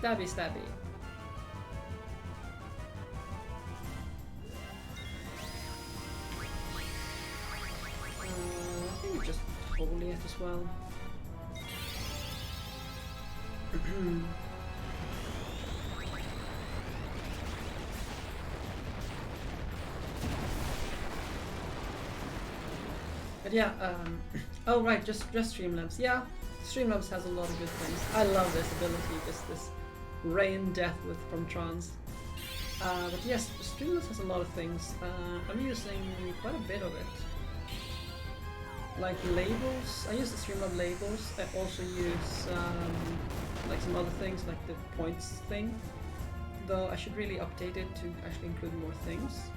Stabby, stabby. I think we just holy it as well. But yeah, oh right, just Streamlabs. Yeah, Streamlabs has a lot of good things. I love this ability, just this rain death from Trance. But yes, Streamlabs has a lot of things. I'm using quite a bit of it. Like labels, I use the Streamlabs labels. I also use like some other things, like the points thing. Though I should really update it to actually include more things.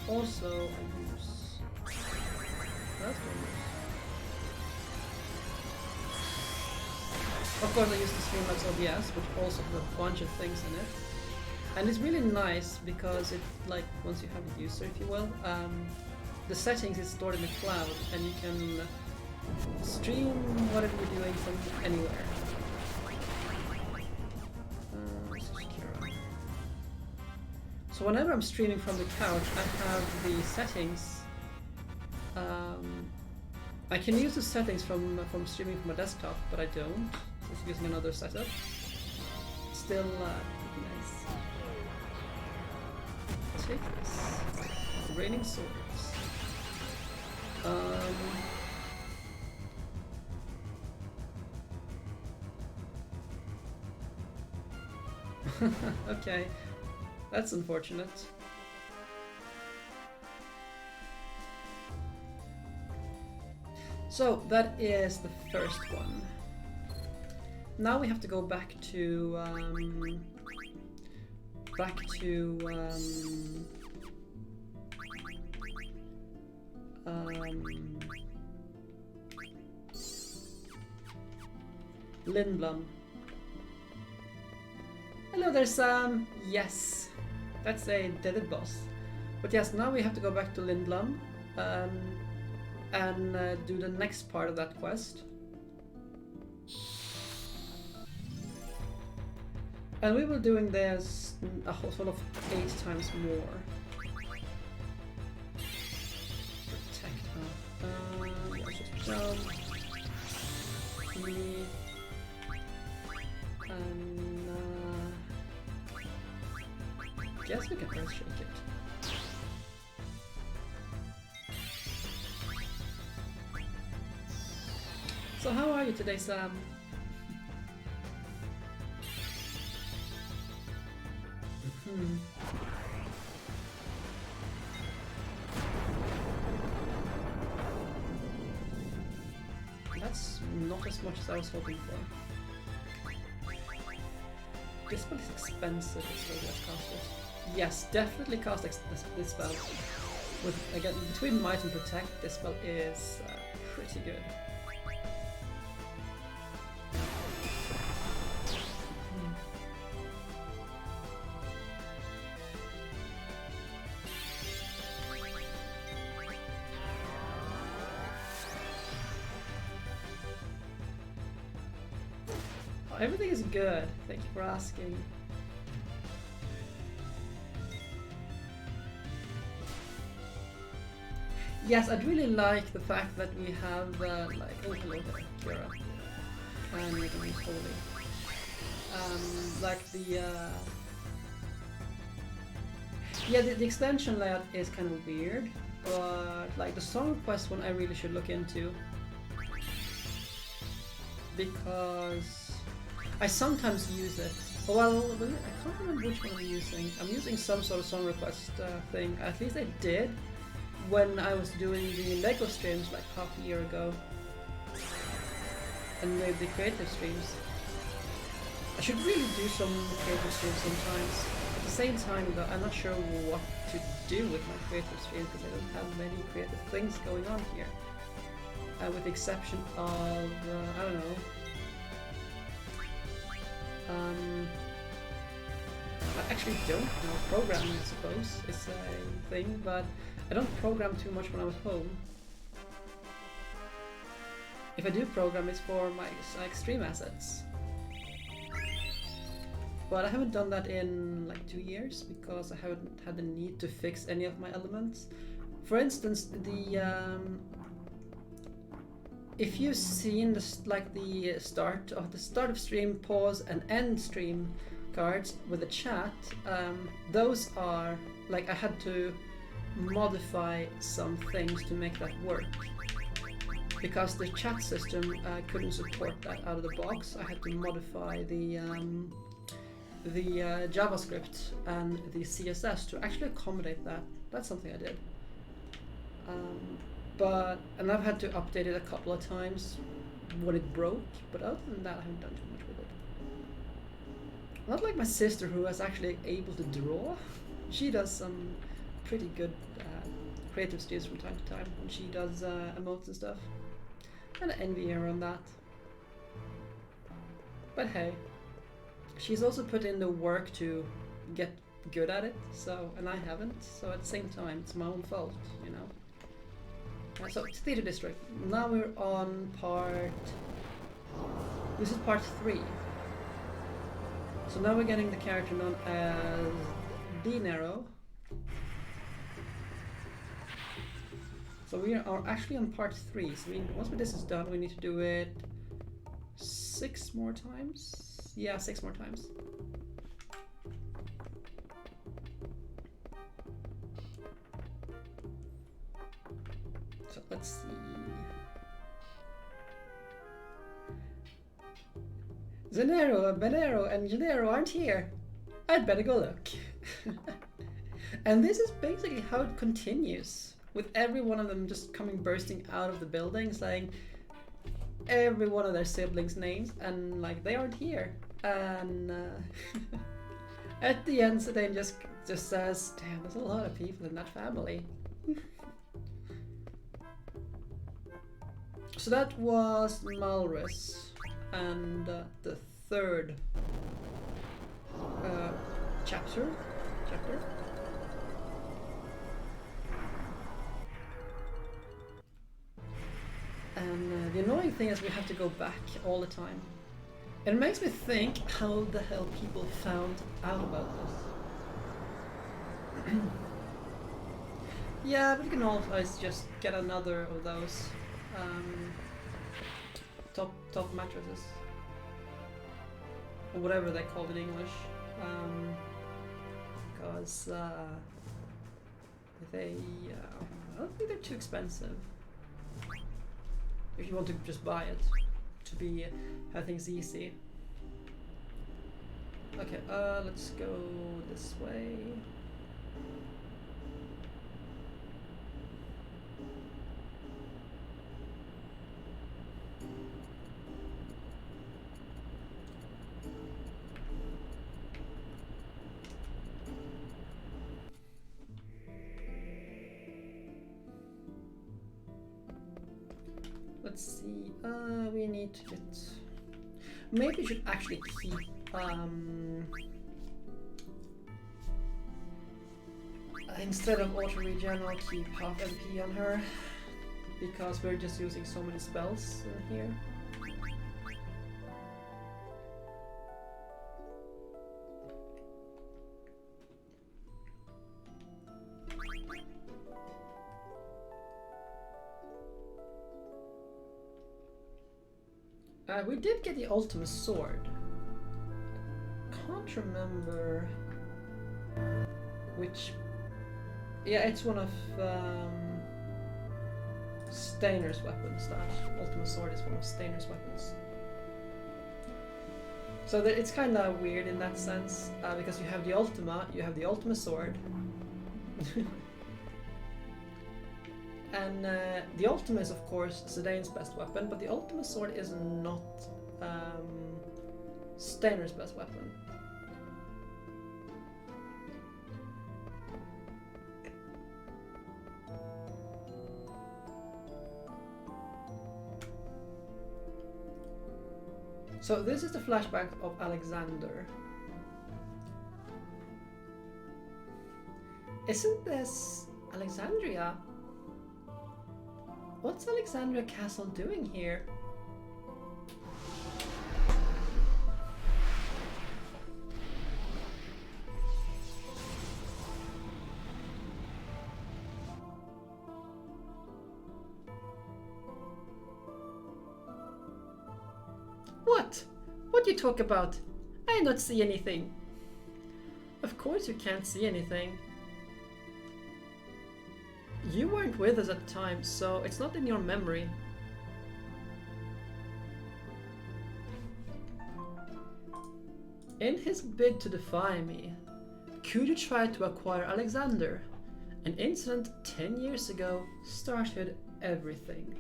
Also, I use... That's what I use. Of course, I use the Streamlabs OBS, which also has a bunch of things in it. And it's really nice because it, like, once you have a user, if you will, the settings is stored in the cloud, and you can stream whatever you're doing from anywhere. So whenever I'm streaming from the couch, I have the settings. I can use the settings from streaming from a desktop, but I don't. Just using another setup. Still nice. Take this. Raining swords. Okay, that's unfortunate. So that is the first one. Now we have to go back to Lindblom. Hello there, Sam. Yes, that's a dead boss. But yes, now we have to go back to Lindblom and do the next part of that quest. And we will be doing this a whole sort of 8 times more. Protect her. Let's just jump. Me. And guess we can first shake it. So how are you today, Sam? That's not as much as I was hoping for. This spell is expensive, so let's cast it. Yes, definitely cast this spell. With, again, between Might and Protect, this spell is pretty good. Everything is good. Thank you for asking. Yes, I'd really like the fact that we have like, oh hello there, Kira, and we can use Holy. Like the yeah, the extension layout is kind of weird, but like the song request one I really should look into, because I sometimes use it. Well, I can't remember which one I'm using. I'm using some sort of song request thing. At least I did when I was doing the Lego streams like half a year ago. And made the creative streams. I should really do some creative streams sometimes. At the same time though, I'm not sure what to do with my creative streams because I don't have many creative things going on here. With the exception of, I don't know, I actually don't know programming, I suppose, is a thing, but I don't program too much when I'm at home. If I do program, it's for my extreme assets. but I haven't done that in like 2 years because I haven't had the need to fix any of my elements. For instance, if you've seen the start of stream, pause, and end stream cards with the chat, those are like I had to modify some things to make that work because the chat system couldn't support that out of the box. I had to modify the JavaScript and the CSS to actually accommodate that. That's something I did. And I've had to update it a couple of times when it broke, but other than that I haven't done too much with it. Not like my sister, who is actually able to draw. She does some pretty good creative skills from time to time when she does emotes and stuff. Kind of envy her on that. But hey, she's also put in the work to get good at it, and I haven't, so at the same time it's my own fault, you know. So it's Theatre District. Now we're on this is part 3. So now we're getting the character known as Nero. So we are actually on part 3. So once this is done, we need to do it 6 more times. Yeah, 6 more times. So let's see. Zenero, Benero, and Gennaro aren't here. I'd better go look. And this is basically how it continues, with every one of them just bursting out of the building, saying every one of their siblings' names, and like they aren't here. And at the end, Zidane just says, "Damn, there's a lot of people in that family." So that was Malrus, and the third chapter. And the annoying thing is we have to go back all the time. It makes me think how the hell people found out about this. Yeah, but you can always just get another of those top mattresses, or whatever they're called in English, because they I don't think they're too expensive if you want to just buy it to have things easy. Okay, let's go this way. Let's see, we need to get... Maybe we should actually keep... instead of auto regen, I'll keep half MP on her, because we're just using so many spells in here. We did get the ultimate sword. Can't remember which. Yeah, it's one of Steiner's weapons. That ultimate sword is one of Steiner's weapons. So it's kind of weird in that sense, because you have the ultima, you have the ultimate sword. And the ultima is of course Zidane's best weapon, but the ultimate sword is not Steiner's best weapon. So this is the flashback of Alexander. Isn't this Alexandria? What's Alexandria Castle doing here? What? What you talk about? I not see anything. Of course you can't see anything. You weren't with us at the time, so it's not in your memory. In his bid to defy me, Kuja tried to acquire Alexander. An incident 10 years ago started everything.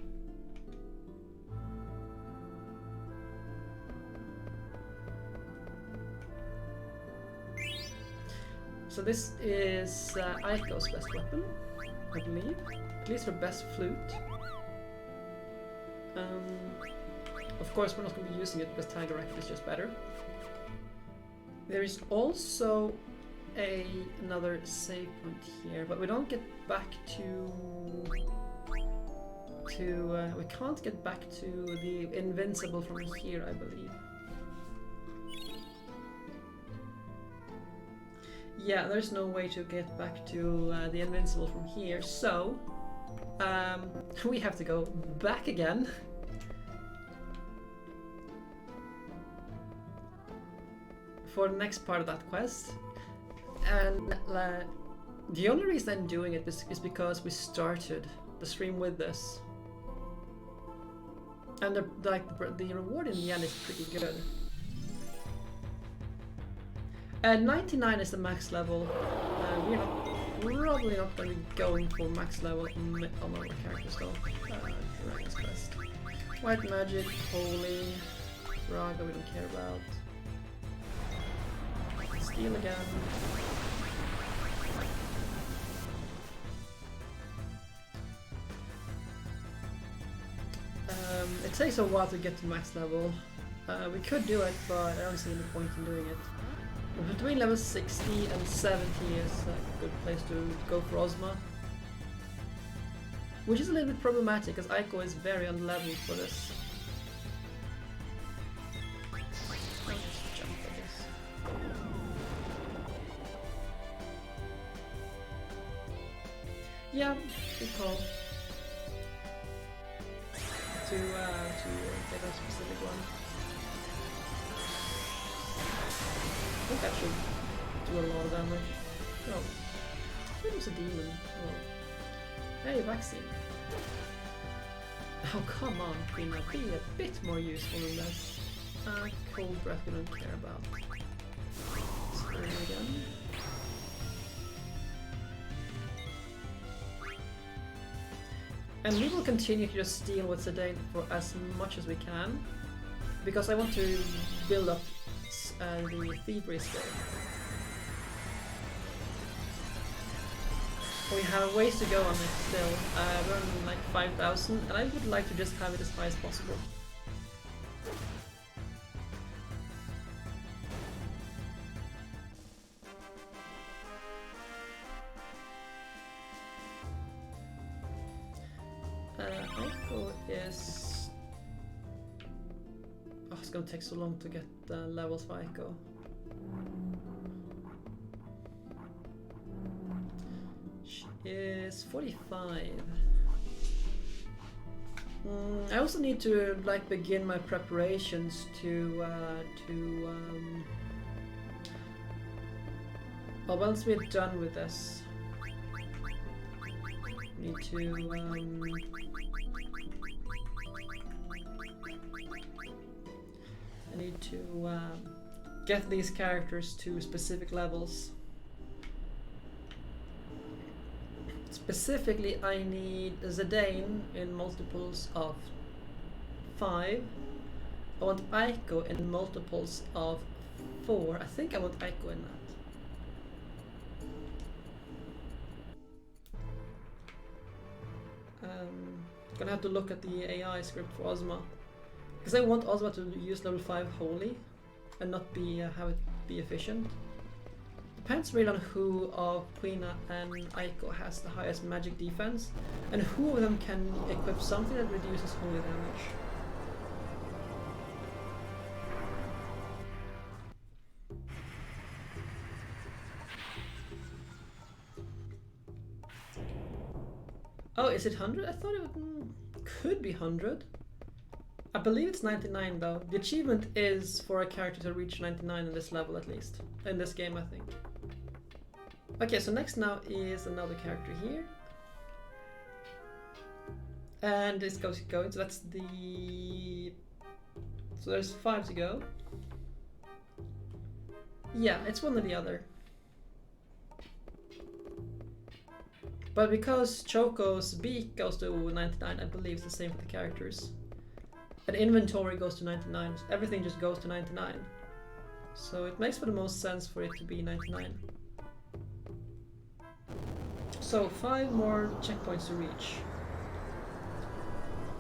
So this is Aiko's best weapon, I believe. At least her best flute. Of course we're not going to be using it because Tiger Rifle is just better. There is also another save point here, but we don't get back to we can't get back to the invincible from here, I believe. Yeah, there's no way to get back to the invincible from here, so we have to go back again. For the next part of that quest. And the only reason I'm doing it is because we started the stream with this. And the reward in the end is pretty good. 99 is the max level. We're probably not going to be going for max level on our characters though. Dragon's Quest. White Magic, Holy, Raga we don't care about. Steal again. It takes a while to get to max level. We could do it, but I don't see any point in doing it. Between level 60 and 70 is a good place to go for Ozma. Which is a little bit problematic, because Aiko is very unleveled for this. I'll just jump, I guess. Yeah, good call. To take a specific one. I think that should do a lot of damage. Oh, it was a demon. Oh. Hey, vaccine. Oh, come on, Queen, be a bit more useful than this. Cold breath we don't care about. Spring again. And we will continue to just deal with Zidane for as much as we can, because I want to build up the thievery skill. We have ways to go on it still. We're on like 5,000, and I would like to just have it as high as possible. Aiko is... Oh, it's gonna take so long to get levels for Aiko. She is 45. I also need to like begin my preparations to well, once we're done with this, I need to get these characters to specific levels. Specifically, I need Zidane in multiples of 5. I want Aiko in multiples of 4. I think I want Aiko in that. Gonna have to look at the AI script for Ozma, because I want Ozma to use level 5 Holy and not be have it be efficient. Depends really on who of Quina and Aiko has the highest magic defense, and who of them can equip something that reduces holy damage. Oh, is it 100? I thought it could be 100. I believe it's 99 though. The achievement is for a character to reach 99 in this level at least. In this game, I think. Okay, so next now is another character here. And this goes going, so that's the... So there's 5 to go. Yeah, it's one or the other. But because Choco's beak goes to 99, I believe it's the same for the characters. And inventory goes to 99, so everything just goes to 99. So it makes for the most sense for it to be 99. So 5 more checkpoints to reach.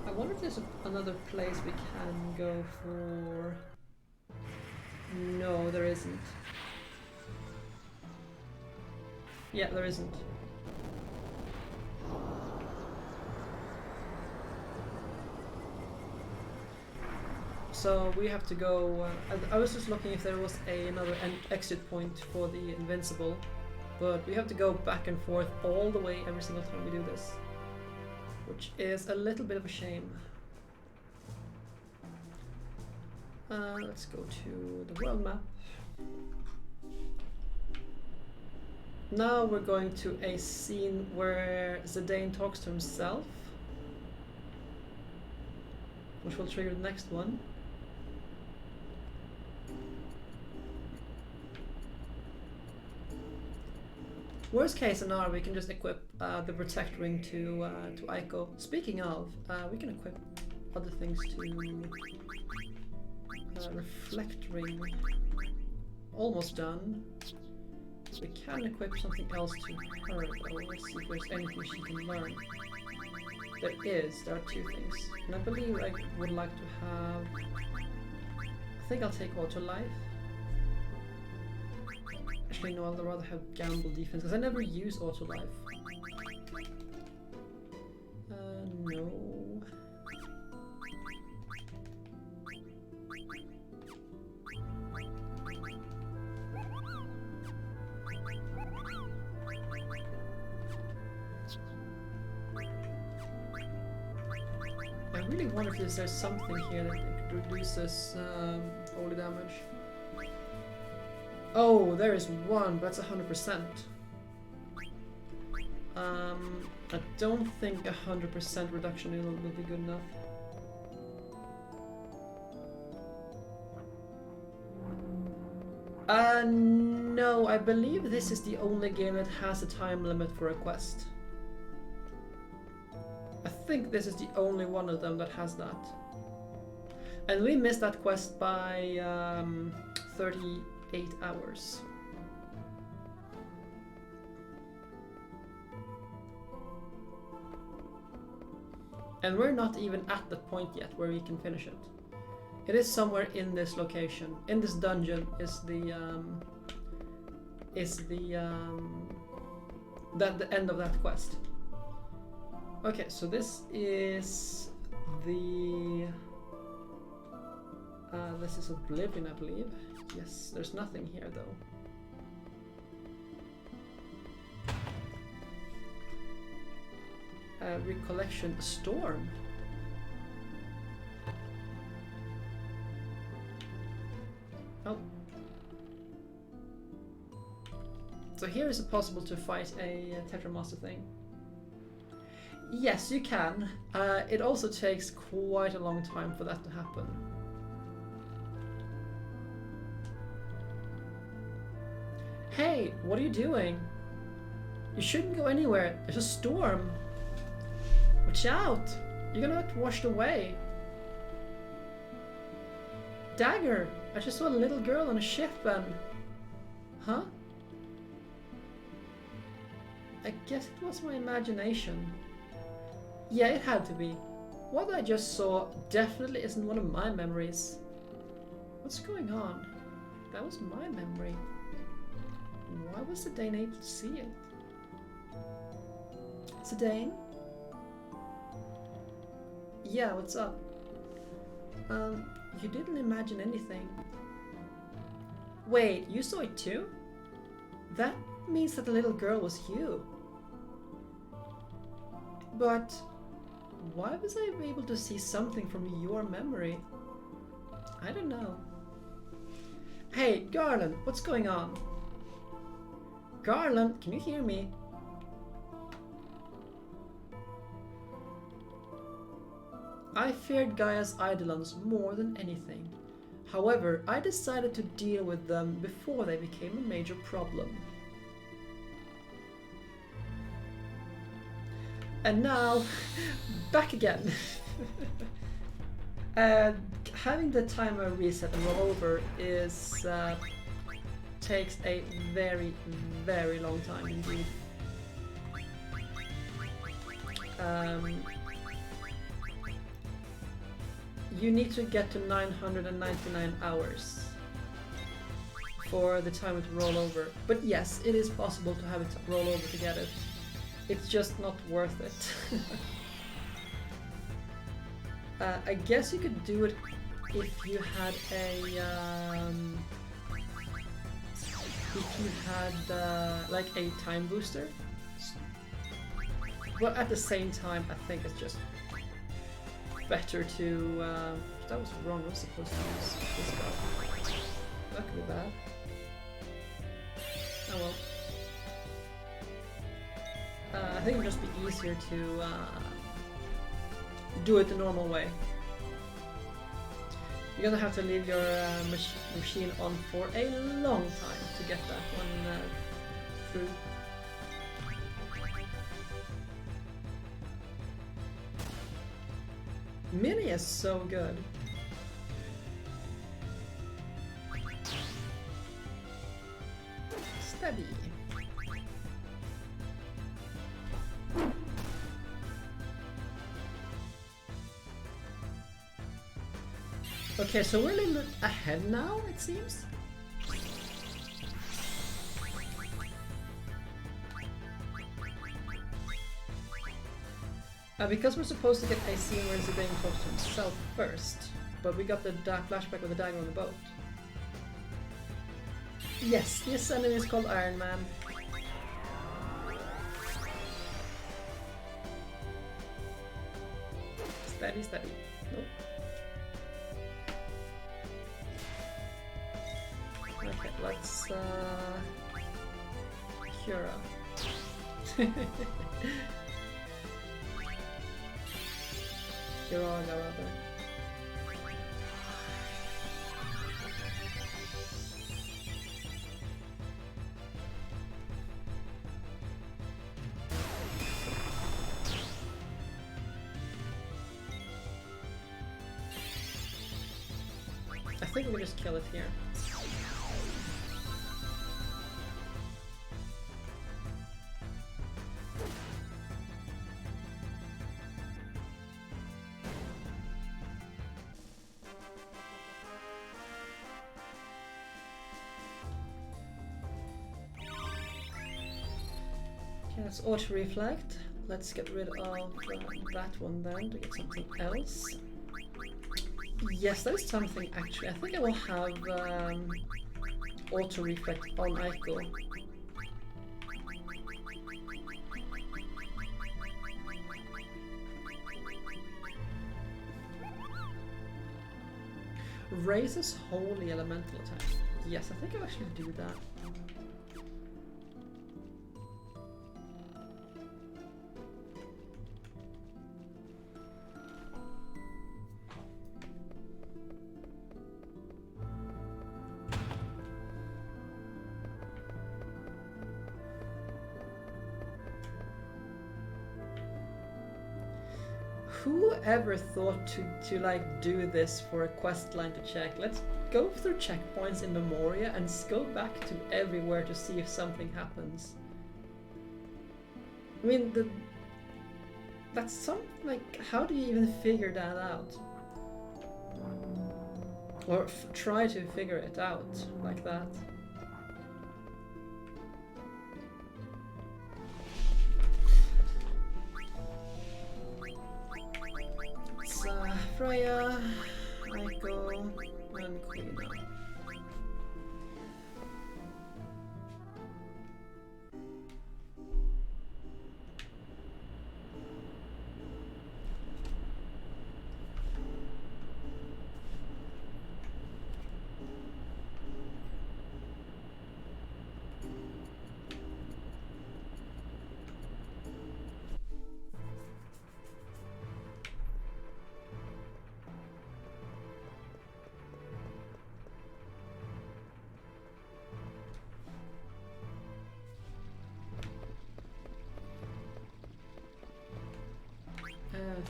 I wonder if there's another place we can go for... No, there isn't. Yeah, there isn't. So we have to go... I was just looking if there was another exit point for the Invincible, but we have to go back and forth all the way every single time we do this, which is a little bit of a shame. Let's go to the world map. Now we're going to a scene where Zidane talks to himself, which will trigger the next one. Worst case scenario, we can just equip the Protect Ring to Aiko. Speaking of, we can equip other things to Reflect Ring. Almost done. We can equip something else to her though. Let's see if there's anything she can learn. There are 2 things. And I believe I would like to have... I think I'll take Auto Life. Actually no, I'd rather have Gamble Defense, because I never use Auto Life. No. I really wonder if there's something here that reduces holy damage. Oh, there is one, but that's 100%. I don't think 100% reduction will be good enough. No, I believe this is the only game that has a time limit for a quest. I think this is the only one of them that has that. And we missed that quest by 38 hours. And we're not even at that point yet where we can finish it. It is somewhere in this location. In this dungeon is the end of that quest. Okay, so this is the this is Oblivion, I believe. Yes, there's nothing here though. Recollection Storm. Oh. So here is it possible to fight a Tetramaster thing? Yes, you can. It also takes quite a long time for that to happen. Hey, what are you doing? You shouldn't go anywhere. There's a storm. Watch out! You're gonna get washed away. Dagger! I just saw a little girl on a ship and... Huh? I guess it was my imagination. Yeah, it had to be. What I just saw definitely isn't one of my memories. What's going on? That was my memory. Why was Zidane able to see it? Zidane? Yeah, what's up? You didn't imagine anything. Wait, you saw it too? That means that the little girl was you. But Why was I able to see something from your memory? I don't know. Hey, Garland, what's going on? Garland, can you hear me? I feared Gaia's Eidolons more than anything. However, I decided to deal with them before they became a major problem. And now, back again. Having the timer reset and roll over is takes a very, very long time indeed. You need to get to 999 hours for the timer to roll over. But yes, it is possible to have it roll over to get it. It's just not worth it. I guess you could do it if you had like a time booster. But at the same time, I think it's just better to. That was wrong. I was supposed to use this guy. That could be bad. Oh well. I think it would just be easier to do it the normal way. You're gonna have to leave your machine on for a long time to get that one through. Mini is so good. Steady. Okay, so we're a little bit ahead now, it seems. Because we're supposed to get a scene where Zidane talks to himself first, but we got the flashback with the dagger on the boat. Yes, this enemy is called Iron Man. Steady, steady. Nope. Okay, let's Kira. Kiraga rather. I think we can just kill it here. Let's auto-reflect. Let's get rid of that one then to get something else. Yes, that is something actually. I think I will have auto-reflect on Aiko. Raises holy elemental attack. Yes, I think I'll actually do that. Whoever thought to like do this for a quest line to check? Let's go through checkpoints in Memoria and go back to everywhere to see if something happens. I mean, that's something like, how do you even figure that out? Or try to figure it out like that. Freya, Aiko, and Kuja.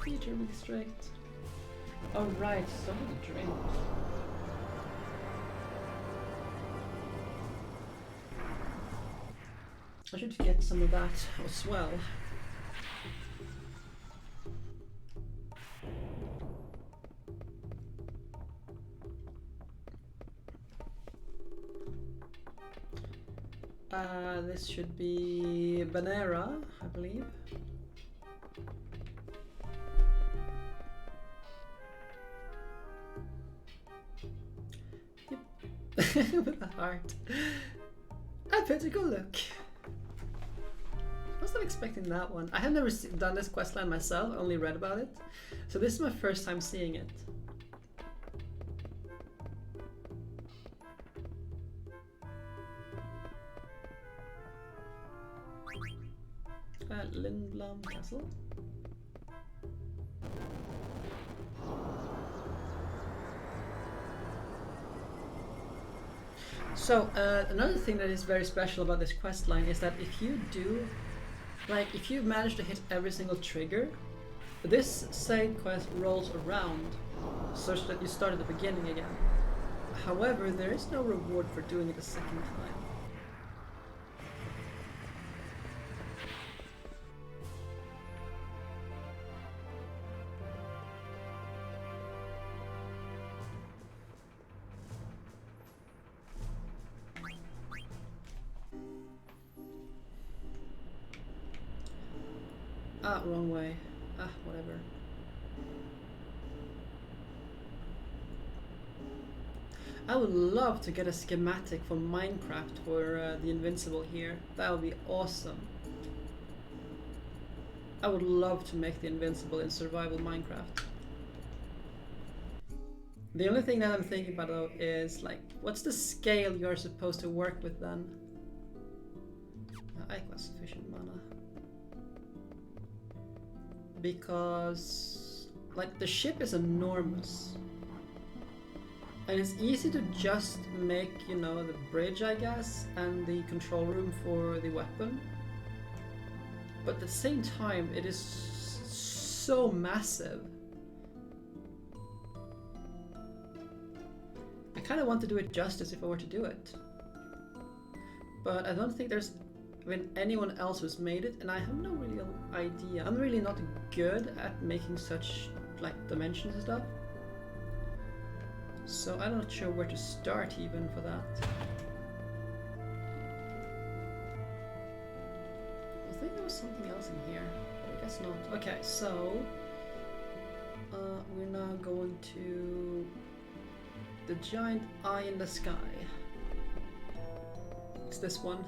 Peter, be strict. Oh right, so did the drink. I should get some of that as well. This should be Banera, I believe. Yep. With a heart. A physical look. I was not expecting that one. I have never done this questline myself, only read about it. So this is my first time seeing it. Lindblom Castle. So another thing that is very special about this quest line is that if you do, like if you manage to hit every single trigger, this side quest rolls around such that you start at the beginning again. However, there is no reward for doing it a second time. Ah, wrong way. Ah, whatever. I would love to get a schematic for Minecraft for the Invincible here. That would be awesome. I would love to make the Invincible in survival Minecraft. The only thing that I'm thinking about though is like, what's the scale you're supposed to work with then? I got sufficient mana. Because like the ship is enormous and it's easy to just make, you know, the bridge I guess and the control room for the weapon, but at the same time it is so massive. I kind of want to do it justice if I were to do it, but I don't think there's anyone else who's made it, and I have no real idea. I'm really not good at making such like dimensions and stuff, so I'm not sure where to start even for that. I think there was something else in here, but I guess not. Okay, so we're now going to the giant eye in the sky. It's this one.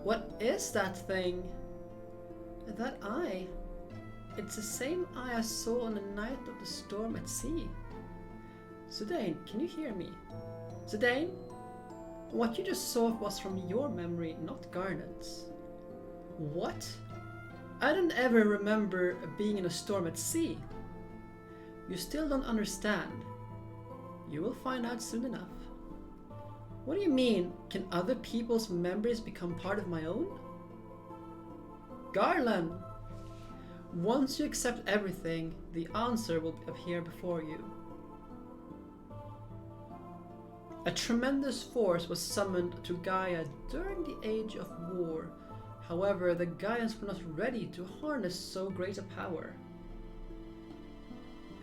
What is that thing? That eye? It's the same eye I saw on the night of the storm at sea. Zidane, can you hear me? Zidane? What you just saw was from your memory, not Garnet's. What? I don't ever remember being in a storm at sea. You still don't understand. You will find out soon enough. What do you mean? Can other people's memories become part of my own? Garland! Once you accept everything, the answer will appear before you. A tremendous force was summoned to Gaia during the Age of War. However, the Gaians were not ready to harness so great a power.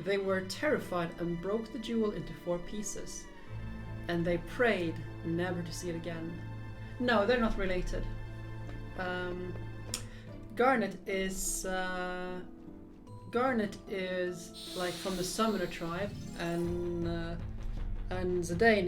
They were terrified and broke the jewel into 4 pieces. And they prayed never to see it again. No, they're not related. Garnet is like from the Summoner tribe, and Zidane